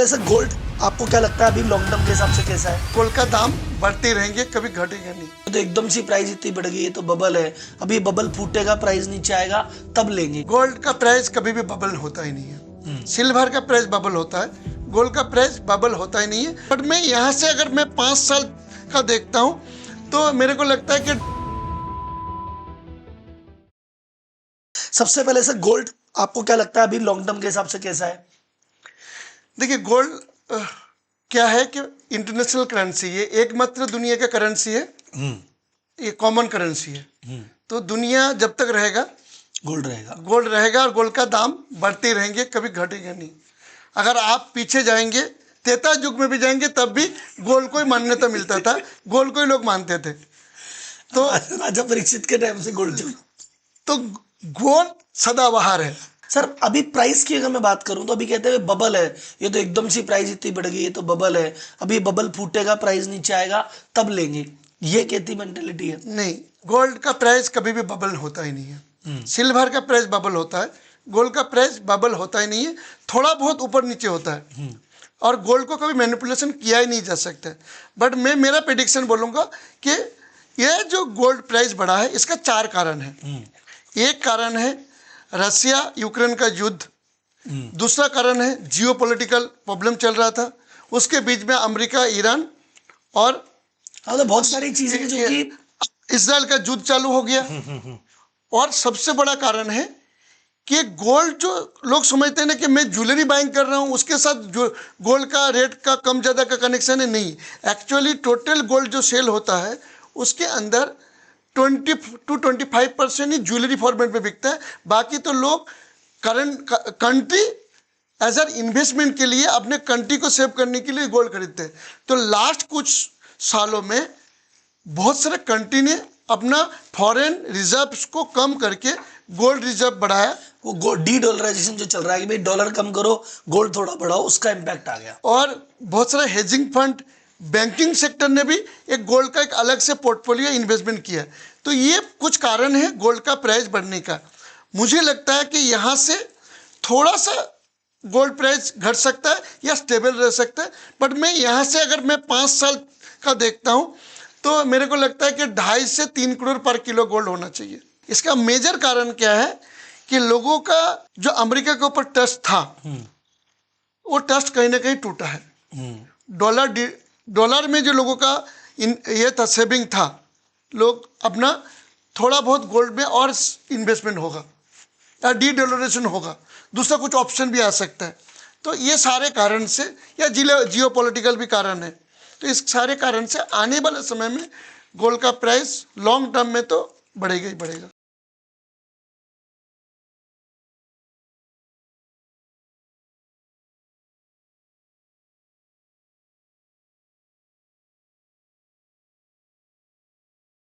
पहले से गोल्ड आपको क्या लगता है अभी लॉन्ग टर्म के हिसाब से कैसा है? गोल्ड का दाम बढ़ते रहेंगे, कभी घटेगा नहीं। तो एकदम सी प्राइस इतनी बढ़ गई है तो बबल है, अभी बबल फूटेगा, प्राइस नीचे आएगा तब लेंगे। गोल्ड का प्राइस कभी भी बबल होता ही नहीं है। सिल्वर का प्राइस बबल होता है, गोल्ड का प्राइस बबल होता ही नहीं है। बट मैं यहाँ से अगर मैं 5 साल का देखता हूँ तो मेरे को लगता है कि सबसे पहले से गोल्ड आपको क्या लगता है अभी लॉन्ग टर्म के हिसाब से कैसा है? देखिए गोल्ड क्या है कि इंटरनेशनल करेंसी है, एकमात्र दुनिया का करेंसी है, ये कॉमन करेंसी है। तो दुनिया जब तक रहेगा गोल्ड रहेगा। गोल्ड रहेगा और गोल्ड का दाम बढ़ते रहेंगे, कभी घटेगा नहीं। अगर आप पीछे जाएंगे, त्रेता युग में भी जाएंगे तब भी गोल्ड को ही मान्यता मिलता था, गोल्ड को ही लोग मानते थे। तो राजा परीक्षित के टाइम से गोल्ड चल। तो गोल्ड सदाबहार है। सर अभी प्राइस की अगर मैं बात करूं तो अभी कहते हैं बबल है, ये तो एकदम सी प्राइस इतनी बढ़ गई है तो बबल है, अभी बबल फूटेगा, प्राइस नीचे आएगा तब लेंगे, ये कहती मेंटेलिटी है। नहीं, गोल्ड का प्राइस कभी भी बबल होता ही नहीं है। सिल्वर का प्राइस बबल होता है, गोल्ड का प्राइस बबल होता ही नहीं है। थोड़ा बहुत ऊपर नीचे होता है और गोल्ड को कभी मैनिपुलेशन किया ही नहीं जा सकता। बट मैं मेरा प्रेडिक्शन बोलूँगा कि ये जो गोल्ड प्राइस बढ़ा है इसका 4 कारण है। एक कारण है रसिया यूक्रेन का युद्ध, दूसरा कारण है जियोपॉलिटिकल प्रॉब्लम चल रहा था, उसके बीच में अमेरिका, ईरान और तो बहुत सारी चीजें जो कि इजराइल का युद्ध चालू हो गया। और सबसे बड़ा कारण है कि गोल्ड, जो लोग समझते हैं ना कि मैं ज्वेलरी बाइंग कर रहा हूँ उसके साथ जो गोल्ड का रेट का कम ज़्यादा का कनेक्शन है, नहीं। एक्चुअली टोटल गोल्ड जो सेल होता है उसके अंदर 20 to 25% ही ज्वेलरी फॉर्मेट में बिकता है। बाकी तो लोग current country as an investment के लिए, अपने कंट्री को सेव करने के लिए गोल्ड खरीदते हैं। तो लास्ट कुछ सालों में बहुत सारे कंट्री ने अपना फॉरेन रिजर्व्स को कम करके गोल्ड रिजर्व बढ़ाया। वो डी डॉलराइजेशन जो चल रहा है कि भाई डॉलर कम करो, गोल्ड थोड़ा बढ़ाओ, उसका इम्पैक्ट आ गया। और बहुत सारे हेजिंग फंड, बैंकिंग सेक्टर ने भी एक गोल्ड का एक अलग से पोर्टफोलियो इन्वेस्टमेंट किया। तो ये कुछ कारण है गोल्ड का प्राइस बढ़ने का। मुझे लगता है कि यहाँ से थोड़ा सा गोल्ड प्राइस घट सकता है या स्टेबल रह सकता है। बट मैं यहाँ से अगर मैं 5 साल का देखता हूँ तो मेरे को लगता है कि 2.5 से 3 करोड़ पर किलो गोल्ड होना चाहिए। इसका मेजर कारण क्या है कि लोगों का जो अमेरिका के ऊपर ट्रस्ट था वो ट्रस्ट कहीं ना कहीं टूटा है। डॉलर में जो लोगों का ये था, सेविंग था, लोग अपना थोड़ा बहुत गोल्ड में और इन्वेस्टमेंट होगा या डी डॉलरेशन होगा, दूसरा कुछ ऑप्शन भी आ सकता है। तो ये सारे कारण से, या जियोपॉलिटिकल भी कारण है, तो इस सारे कारण से आने वाले समय में गोल्ड का प्राइस लॉन्ग टर्म में तो बढ़ेगा ही बढ़ेगा।